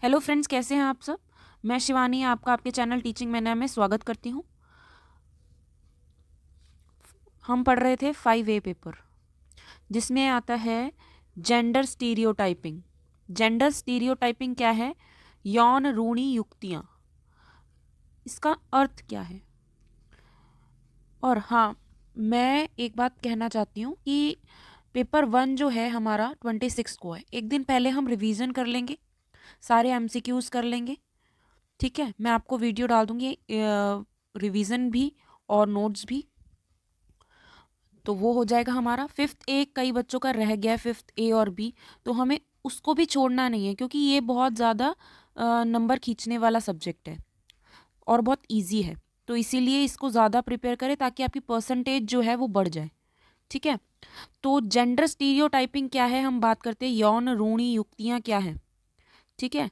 Hello friends, कैसे हैं आप सब। मैं शिवानी आपका आपके चैनल टीचिंग मैनर में स्वागत करती हूँ। हम पढ़ रहे थे 5A पेपर, जिसमें आता है जेंडर स्टीरियोटाइपिंग। जेंडर स्टीरियोटाइपिंग क्या है? यौन रूढ़ि युक्तियाँ। इसका अर्थ क्या है? और हाँ, मैं एक बात कहना चाहती हूँ कि पेपर 1 जो है हमारा 26 को है। एक दिन पहले हम रिवीजन कर लेंगे, सारे MCQs कर लेंगे। ठीक है, मैं आपको वीडियो डाल दूंगी रिवीजन भी और नोट्स भी, तो वो हो जाएगा हमारा। 5th A कई बच्चों का रह गया है, 5th A और B, तो हमें उसको भी छोड़ना नहीं है, क्योंकि ये बहुत ज़्यादा नंबर खींचने वाला सब्जेक्ट है और बहुत इजी है। तो इसीलिए इसको ज़्यादा प्रिपेयर करें ताकि आपकी परसेंटेज जो है वो बढ़ जाए। ठीक है, तो जेंडर स्टीरियोटाइपिंग क्या है, हम बात करते हैं यौन रूढ़ि युक्तियाँ क्या है। ठीक है,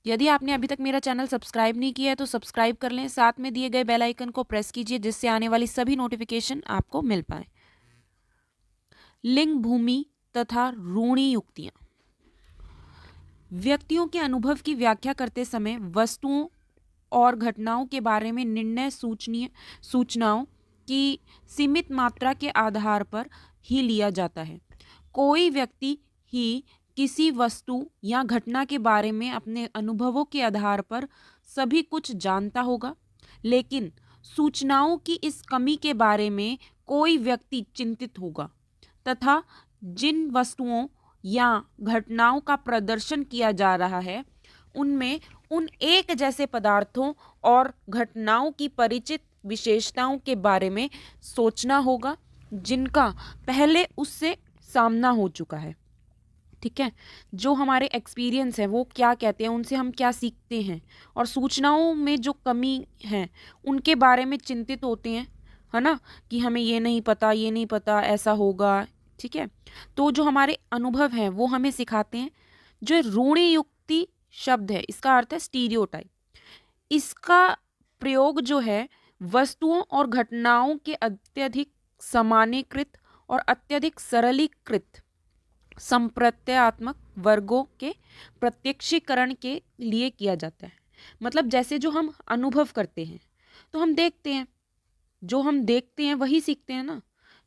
यदि आपने अभी तक मेरा चैनल सब्सक्राइब नहीं किया है तो सब्सक्राइब कर लें, साथ में दिए गए बेल आइकन को प्रेस कीजिए जिससे आने वाली सभी नोटिफिकेशन आपको मिल पाए। लिंग भूमि तथा रूढ़ि युक्तियां। व्यक्तियों के अनुभव की व्याख्या करते समय वस्तुओं और घटनाओं के बारे में निर्णय सूचनाओं की सीमित मात्रा के आधार पर ही लिया जाता है। कोई व्यक्ति ही किसी वस्तु या घटना के बारे में अपने अनुभवों के आधार पर सभी कुछ जानता होगा, लेकिन सूचनाओं की इस कमी के बारे में कोई व्यक्ति चिंतित होगा तथा जिन वस्तुओं या घटनाओं का प्रदर्शन किया जा रहा है उनमें उन एक जैसे पदार्थों और घटनाओं की परिचित विशेषताओं के बारे में सोचना होगा जिनका पहले उससे सामना हो चुका है। ठीक है, जो हमारे एक्सपीरियंस है वो क्या कहते हैं, उनसे हम क्या सीखते हैं, और सूचनाओं में जो कमी है उनके बारे में चिंतित होते हैं, है ना, कि हमें ये नहीं पता, ये नहीं पता, ऐसा होगा। ठीक है, तो जो हमारे अनुभव हैं वो हमें सिखाते हैं। जो रूढ़ि युक्ति शब्द है इसका अर्थ है स्टीरियोटाइप। इसका प्रयोग जो है वस्तुओं और घटनाओं के अत्यधिक सामान्यीकृत और अत्यधिक सरलीकृत संप्रत्यात्मक वर्गों के प्रत्यक्षीकरण के लिए किया जाता है। मतलब जैसे जो हम अनुभव करते हैं तो हम देखते हैं, जो हम देखते हैं वही सीखते हैं ना।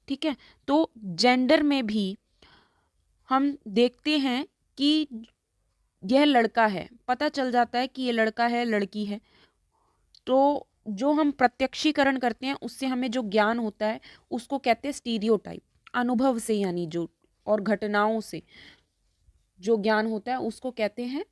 ठीक है, तो जेंडर में भी हम देखते हैं कि यह लड़का है, पता चल जाता है कि ये लड़का है, लड़की है। तो जो हम प्रत्यक्षीकरण करते हैं उससे हमें जो ज्ञान होता है उसको कहते हैं स्टीरियोटाइप। अनुभव से यानी जो और घटनाओं से जो ज्ञान होता है उसको कहते हैं,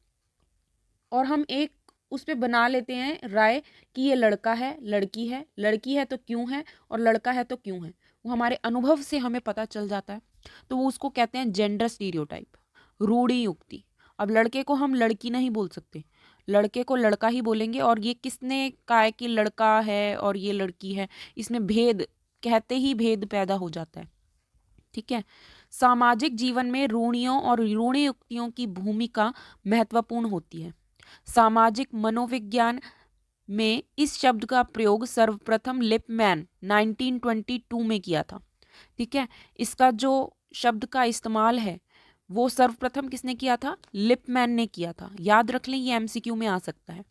और हम एक उस पे बना लेते हैं राय कि ये लड़का है, लड़की है, लड़की है तो क्यों है और लड़का है तो क्यों है। वो हमारे अनुभव से हमें पता चल जाता है, तो वो उसको कहते हैं जेंडर स्टीरियोटाइप, रूढ़ि युक्ति। अब लड़के को हम लड़की नहीं बोल सकते, लड़के को लड़का ही बोलेंगे। और ये किसने कहा है कि लड़का है और ये लड़की है, इसमें भेद, कहते ही भेद पैदा हो जाता है। ठीक है, सामाजिक जीवन में रूढ़ियों और रूढ़ि युक्तियों की भूमिका महत्वपूर्ण होती है। सामाजिक मनोविज्ञान में इस शब्द का प्रयोग सर्वप्रथम लिपमैन 1922 में किया था। ठीक है, इसका जो शब्द का इस्तेमाल है वो सर्वप्रथम किसने किया था? लिपमैन ने किया था। याद रख लें, ये MCQ में आ सकता है।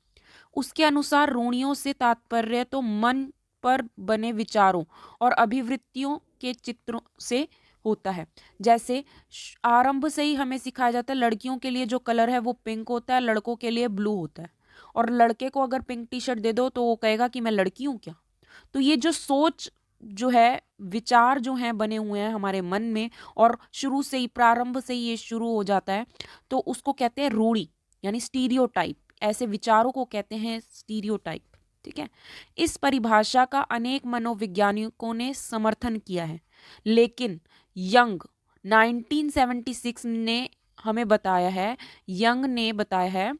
उसके अनुसार रूढ़ियों से तात्पर्य तो मन पर बने विचारों और अभिवृत्तियों के चित्रों से होता है। जैसे आरंभ से ही हमें सिखाया जाता है लड़कियों के लिए जो कलर है वो पिंक होता है, लड़कों के लिए ब्लू होता है। और लड़के को अगर पिंक टी-शर्ट दे दो तो वो कहेगा कि मैं लड़की हूँ क्या। तो ये जो सोच जो है, विचार जो हैं बने हुए हैं हमारे मन में, और शुरू से ही, प्रारंभ से ही ये शुरू हो जाता है, तो उसको कहते हैं रूढ़ि यानी स्टीरियोटाइप। ऐसे विचारों को कहते हैं स्टीरियोटाइप। ठीक है, इस परिभाषा का अनेक मनोवैज्ञानिकों ने समर्थन किया है, लेकिन यंग 1976 ने हमें बताया है, यंग ने बताया है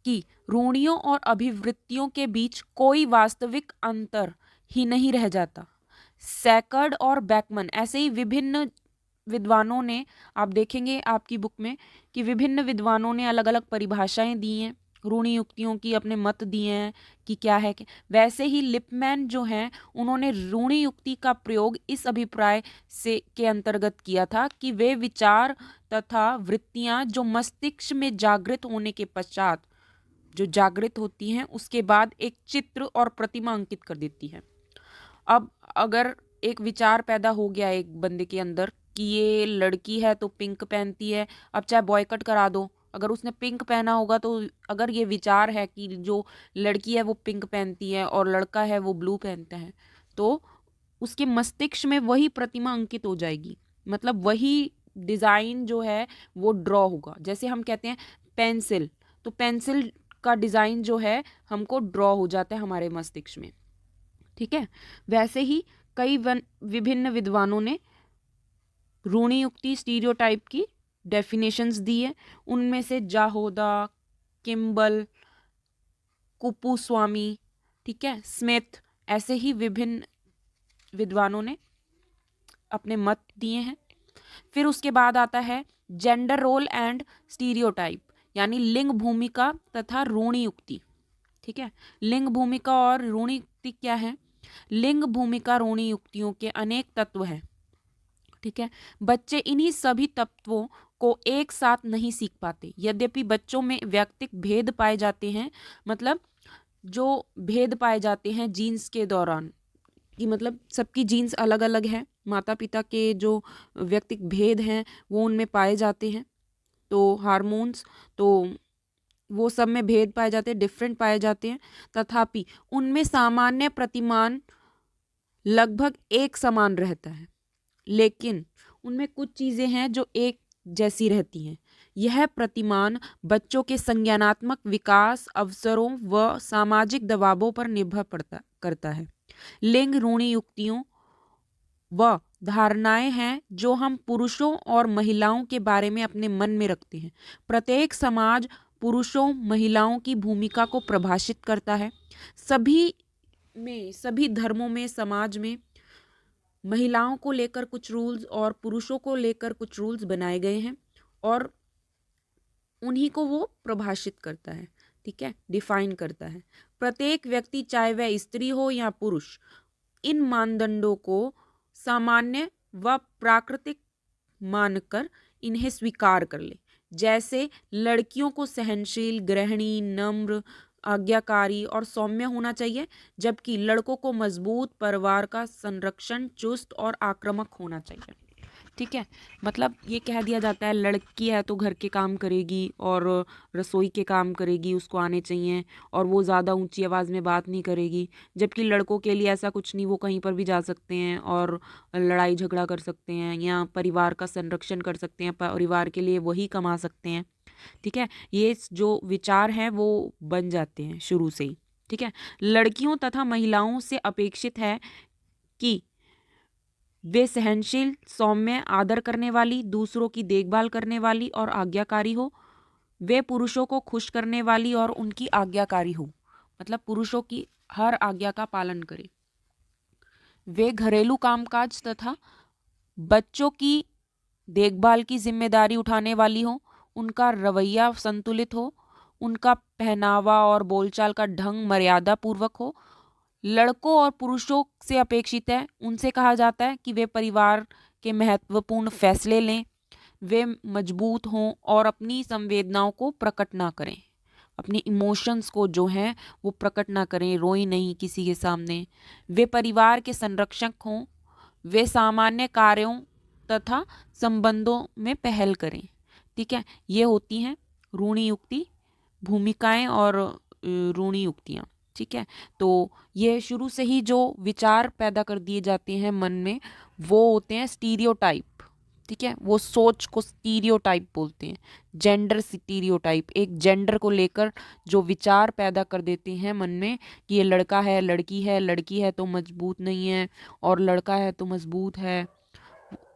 कि रूढ़ियों और अभिवृत्तियों के बीच कोई वास्तविक अंतर ही नहीं रह जाता। सैकर्ड और बैकमन, ऐसे ही विभिन्न विद्वानों ने, आप देखेंगे आपकी बुक में कि विभिन्न विद्वानों ने अलग अलग परिभाषाएं दी हैं रूढ़ि युक्तियों की अपने मत दिए हैं कि क्या है कि वैसे ही लिपमैन जो हैं उन्होंने रूढ़ि युक्ति का प्रयोग इस अभिप्राय से के अंतर्गत किया था कि वे विचार तथा वृत्तियां जो मस्तिष्क में जागृत होने के पश्चात जो जागृत होती हैं उसके बाद एक चित्र और प्रतिमा अंकित कर देती है। अब अगर एक विचार पैदा हो गया एक बंदे के अंदर कि ये लड़की है तो पिंक पहनती है, अब चाहे बॉयकट करा दो, अगर उसने पिंक पहना होगा तो अगर ये विचार है कि जो लड़की है वो पिंक पहनती है और लड़का है वो ब्लू पहनता है, तो उसके मस्तिष्क में वही प्रतिमा अंकित हो जाएगी। मतलब वही डिज़ाइन जो है वो ड्रॉ होगा। जैसे हम कहते हैं पेंसिल, तो पेंसिल का डिज़ाइन जो है हमको ड्रॉ हो जाता है हमारे मस्तिष्क में। ठीक है, वैसे ही कई विभिन्न विद्वानों ने रूढ़ि युक्ति स्टीरियोटाइप की डेफिनेशंस दी है। उनमें से जाहोदा, किम्बल, कुपुस्वामी, ठीक है, स्मिथ, ऐसे ही विभिन्न विद्वानों ने अपने मत दिए हैं। फिर उसके बाद आता है जेंडर रोल एंड स्टीरियोटाइप, यानी लिंग भूमिका तथा रूढ़ि युक्ति। ठीक है, लिंग भूमिका और रूढ़ि युक्ति क्या है? लिंग भूमिका रूढ़ि युक्तियों के अनेक तत्व हैं। ठीक है, बच्चे इन्हीं सभी तत्वों को एक साथ नहीं सीख पाते। यद्यपि बच्चों में व्यक्तिक भेद पाए जाते हैं, मतलब जो भेद पाए जाते हैं जीन्स के दौरान, कि मतलब सबकी जीन्स अलग अलग है, माता पिता के जो व्यक्तिक भेद हैं वो उनमें पाए जाते हैं, तो हार्मोन्स, तो वो सब में भेद पाए जाते हैं, डिफरेंट पाए जाते हैं। तथापि उनमें सामान्य प्रतिमान लगभग एक समान रहता है, लेकिन उनमें कुछ चीज़ें हैं जो एक जैसी रहती हैं। यह प्रतिमान बच्चों के संज्ञानात्मक विकास, अवसरों व सामाजिक दबावों पर निर्भर करता है। लिंग रूढ़ि युक्तियों व धारणाएं हैं जो हम पुरुषों और महिलाओं के बारे में अपने मन में रखते हैं। प्रत्येक समाज पुरुषों महिलाओं की भूमिका को प्रभाषित करता है। सभी धर्मों में, समाज में महिलाओं को लेकर कुछ रूल्स और पुरुषों को लेकर कुछ रूल्स बनाए गए हैं और उन्हीं को वो प्रभाषित करता है। ठीक है, डिफाइन करता है। प्रत्येक व्यक्ति, चाहे वह स्त्री हो या पुरुष, इन मानदंडों को सामान्य व प्राकृतिक मानकर इन्हें स्वीकार कर ले। जैसे लड़कियों को सहनशील, गृहिणी, नम्र, आज्ञाकारी और सौम्य होना चाहिए, जबकि लड़कों को मजबूत, परिवार का संरक्षण, चुस्त और आक्रामक होना चाहिए। ठीक है, मतलब ये कह दिया जाता है लड़की है तो घर के काम करेगी और रसोई के काम करेगी, उसको आने चाहिए, और वो ज़्यादा ऊंची आवाज़ में बात नहीं करेगी। जबकि लड़कों के लिए ऐसा कुछ नहीं, वो कहीं पर भी जा सकते हैं और लड़ाई झगड़ा कर सकते हैं या परिवार का संरक्षण कर सकते हैं, परिवार के लिए वही कमा सकते हैं। ठीक है, ये जो विचार हैं वो बन जाते हैं शुरू से ही। ठीक है, लड़कियों तथा महिलाओं से अपेक्षित है कि वे सहनशील, सौम्य, आदर करने वाली, दूसरों की देखभाल करने वाली और आज्ञाकारी हो। वे पुरुषों को खुश करने वाली और उनकी आज्ञाकारी हो, मतलब पुरुषों की हर आज्ञा का पालन करे। वे घरेलू कामकाज तथा बच्चों की देखभाल की जिम्मेदारी उठाने वाली हो। उनका रवैया संतुलित हो। उनका पहनावा और बोलचाल का ढंग मर्यादा पूर्वक हो। लड़कों और पुरुषों से अपेक्षित है, उनसे कहा जाता है कि वे परिवार के महत्वपूर्ण फैसले लें, वे मजबूत हों और अपनी संवेदनाओं को प्रकट ना करें, अपनी इमोशंस को जो हैं वो प्रकट ना करें, रोई नहीं किसी के सामने। वे परिवार के संरक्षक हों। वे सामान्य कार्यों तथा संबंधों में पहल करें। ठीक है, ये होती हैं रूढ़ि युक्ति भूमिकाएं और रूढ़ि युक्तियाँ। ठीक है, तो ये शुरू से ही जो विचार पैदा कर दिए जाते हैं मन में, वो होते हैं स्टीरियोटाइप। ठीक है, वो सोच को स्टीरियोटाइप बोलते हैं। जेंडर स्टीरियोटाइप, एक जेंडर को लेकर जो विचार पैदा कर देते हैं मन में कि ये लड़का है, लड़की है, लड़की है तो मजबूत नहीं है और लड़का है तो मजबूत है।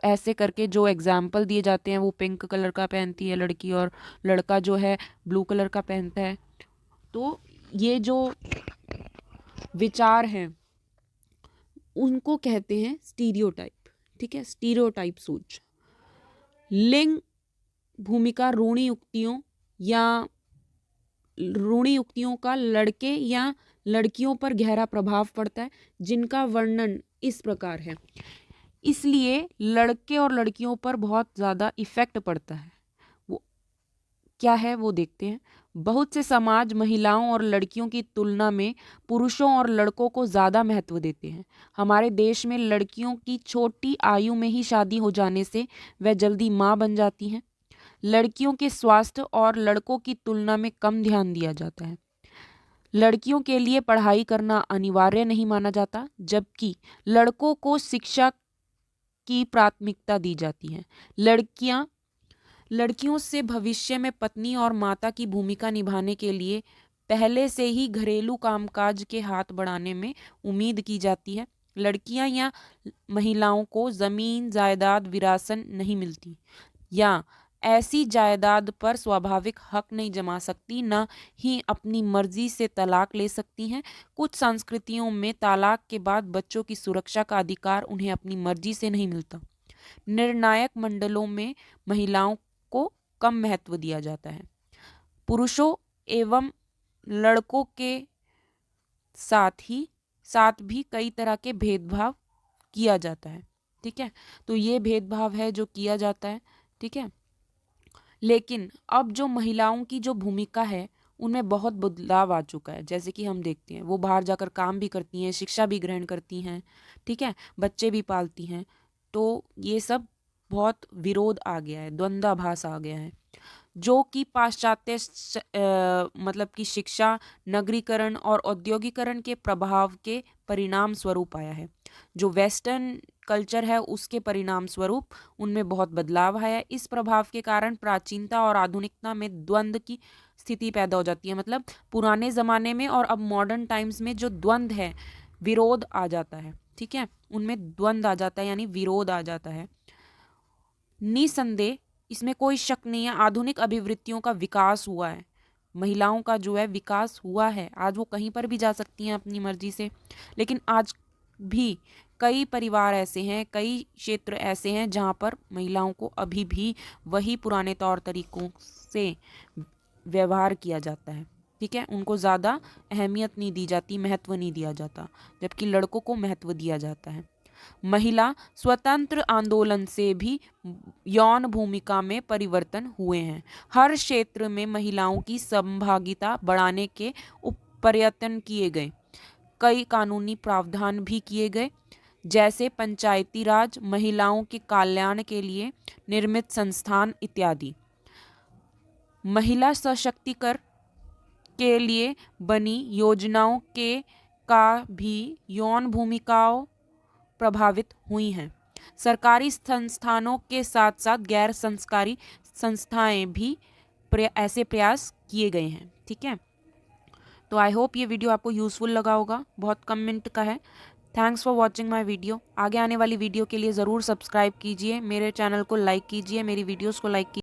ऐसे करके जो एग्जाम्पल दिए जाते हैं, वो पिंक कलर का पहनती है लड़की और लड़का जो है ब्लू कलर का पहनता है। तो ये जो विचार हैं उनको कहते हैं स्टीरियोटाइप। ठीक है, स्टीरियोटाइप सोच। लिंग भूमिका रूढ़ि युक्तियों या रूढ़ियुक्तियों का लड़के या लड़कियों पर गहरा प्रभाव पड़ता है, जिनका वर्णन इस प्रकार है। इसलिए लड़के और लड़कियों पर बहुत ज़्यादा इफ़ेक्ट पड़ता है। वो क्या है वो देखते हैं। बहुत से समाज महिलाओं और लड़कियों की तुलना में पुरुषों और लड़कों को ज़्यादा महत्व देते हैं। हमारे देश में लड़कियों की छोटी आयु में ही शादी हो जाने से वह जल्दी माँ बन जाती हैं। लड़कियों के स्वास्थ्य और लड़कों की तुलना में कम ध्यान दिया जाता है। लड़कियों के लिए पढ़ाई करना अनिवार्य नहीं माना जाता, जबकि लड़कों को शिक्षा की प्राथमिकता दी जाती है। लड़कियों से भविष्य में पत्नी और माता की भूमिका निभाने के लिए पहले से ही घरेलू कामकाज के हाथ बढ़ाने में उम्मीद की जाती है। लड़कियां या महिलाओं को ज़मीन जायदाद विरासत नहीं मिलती, या ऐसी जायदाद पर स्वाभाविक हक नहीं जमा सकती, न ही अपनी मर्जी से तलाक ले सकती हैं। कुछ संस्कृतियों में तलाक के बाद बच्चों की सुरक्षा का अधिकार उन्हें अपनी मर्जी से नहीं मिलता। निर्णायक मंडलों में महिलाओं को कम महत्व दिया जाता है। पुरुषों एवं लड़कों के साथ भी कई तरह के भेदभाव किया जाता है। ठीक है, तो ये भेदभाव है जो किया जाता है। ठीक है, लेकिन अब जो महिलाओं की जो भूमिका है उनमें बहुत बदलाव आ चुका है। जैसे कि हम देखते हैं वो बाहर जाकर काम भी करती हैं, शिक्षा भी ग्रहण करती हैं, ठीक है, बच्चे भी पालती हैं। तो ये सब बहुत विरोध आ गया है, द्वंद्वाभास आ गया है, जो कि पाश्चात्य मतलब कि शिक्षा, नगरीकरण और औद्योगिकरण के प्रभाव के परिणाम स्वरूप आया है। जो वेस्टर्न कल्चर है उसके परिणाम स्वरूप उनमें बहुत बदलाव आया है। इस प्रभाव के कारण प्राचीनता और आधुनिकता में द्वंद्व की स्थिति पैदा हो जाती है। मतलब पुराने ज़माने में और अब मॉडर्न टाइम्स में जो द्वंद्व है, विरोध आ जाता है। ठीक है, उनमें द्वंद्व आ जाता है, यानी विरोध आ जाता है। निसंदेह इसमें कोई शक नहीं है, आधुनिक अभिवृत्तियों का विकास हुआ है, महिलाओं का जो है विकास हुआ है। आज वो कहीं पर भी जा सकती हैं अपनी मर्जी से। लेकिन आज भी कई परिवार ऐसे हैं, कई क्षेत्र ऐसे हैं जहाँ पर महिलाओं को अभी भी वही पुराने तौर तरीकों से व्यवहार किया जाता है। ठीक है, उनको ज़्यादा अहमियत नहीं दी जाती, महत्व नहीं दिया जाता, जबकि लड़कों को महत्व दिया जाता है। महिला स्वतंत्र आंदोलन से भी यौन भूमिका में परिवर्तन हुए हैं। हर क्षेत्र में महिलाओं की सहभागिता बढ़ाने के प्रयत्न किए गए। कई कानूनी प्रावधान भी किए गए, जैसे पंचायती राज, महिलाओं के कल्याण के लिए निर्मित संस्थान इत्यादि। महिला सशक्तिकरण के लिए बनी योजनाओं के का भी यौन भूमिकाओं प्रभावित हुई हैं। सरकारी संस्थानों के साथ साथ गैर सरकारी संस्थाएं भी ऐसे प्रयास किए गए हैं। ठीक है, तो आई होप ये वीडियो आपको यूज़फुल लगा होगा। बहुत कम मिनट का है। Thanks for watching my video. आगे आने वाली वीडियो के लिए ज़रूर सब्सक्राइब कीजिए, मेरे चैनल को लाइक कीजिए, मेरी वीडियोज़ को लाइक कीजिए।